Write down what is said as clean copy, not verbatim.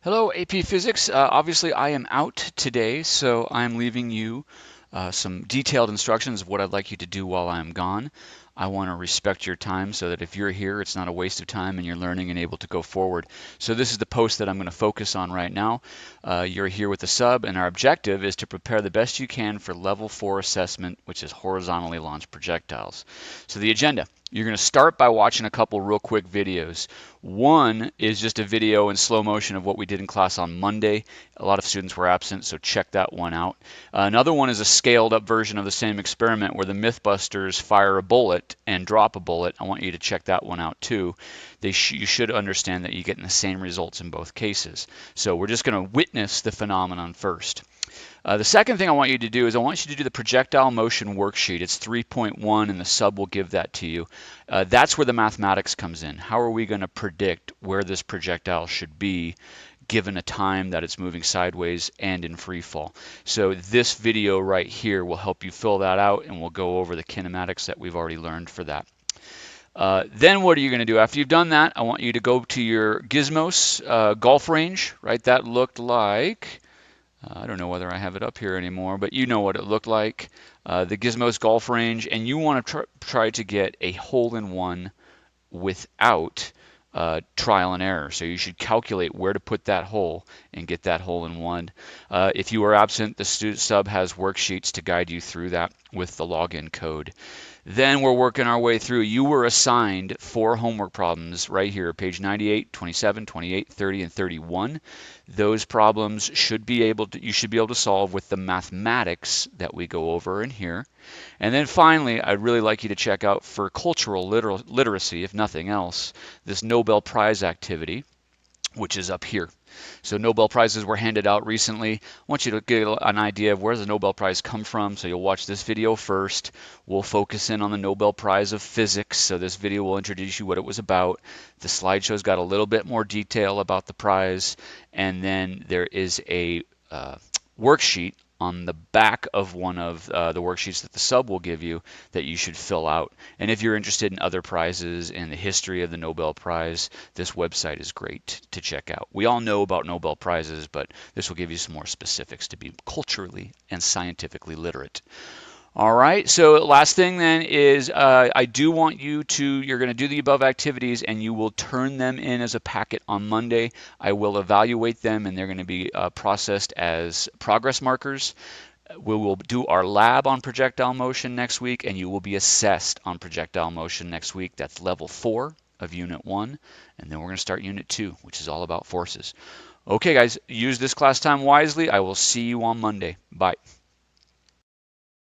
Hello, AP Physics. Obviously, I am out today, so I'm leaving you some detailed instructions of what I'd like you to do while I'm gone. I want to respect your time so that if you're here, it's not a waste of time and you're learning and able to go forward. So this is the post that I'm going to focus on right now. You're here with the sub, and our objective is to prepare the best you can for level 4 assessment, which is horizontally launched projectiles. So the agenda. You're going to start by watching a couple real quick videos. One is just a video in slow motion of what we did in class on Monday. A lot of students were absent, so check that one out. Another one is a scaled up version of the same experiment where the Mythbusters fire a bullet and drop a bullet. I want you to check that one out too. You should understand that you're getting the same results in both cases. So we're just going to witness the phenomenon first. The second thing I want you to do is I want you to do the projectile motion worksheet. It's 3.1 and the sub will give that to you. That's where the mathematics comes in. How are we going to predict where this projectile should be given a time that it's moving sideways and in free fall? So this video right here will help you fill that out, and we'll go over the kinematics that we've already learned for that. Then what are you going to do? After you've done that, I want you to go to your Gizmos golf range, right? That looked like, I don't know whether I have it up here anymore, but you know what it looked like. The Gizmos golf range, and you want to try to get a hole-in-one without trial and error. So you should calculate where to put that hole and get that hole-in-one. If you are absent, the student sub has worksheets to guide you through that with the login code. Then we're working our way through. You were assigned 4 homework problems right here, page 98, 27, 28, 30, and 31. Those problems should be able to, you should be able to solve with the mathematics that we go over in here. And then finally, I'd really like you to check out for cultural literacy, if nothing else, this Nobel Prize activity, which is up here. So Nobel Prizes were handed out recently. I want you to get an idea of where does the Nobel Prize come from. So you'll watch this video first. We'll focus in on the Nobel Prize of Physics. So this video will introduce you what it was about. The slideshow's got a little bit more detail about the prize. And then there is a worksheet on the back of one of the worksheets that the sub will give you that you should fill out. And if you're interested in other prizes and the history of the Nobel Prize, this website is great to check out. We all know about Nobel Prizes, but this will give you some more specifics to be culturally and scientifically literate. All right, so last thing then is I do want you to, you're going to do the above activities and you will turn them in as a packet on Monday. I will evaluate them and they're going to be processed as progress markers. We will do our lab on projectile motion next week and you will be assessed on projectile motion next week. That's level 4 of Unit 1. And then we're going to start Unit 2, which is all about forces. Okay, guys, use this class time wisely. I will see you on Monday. Bye.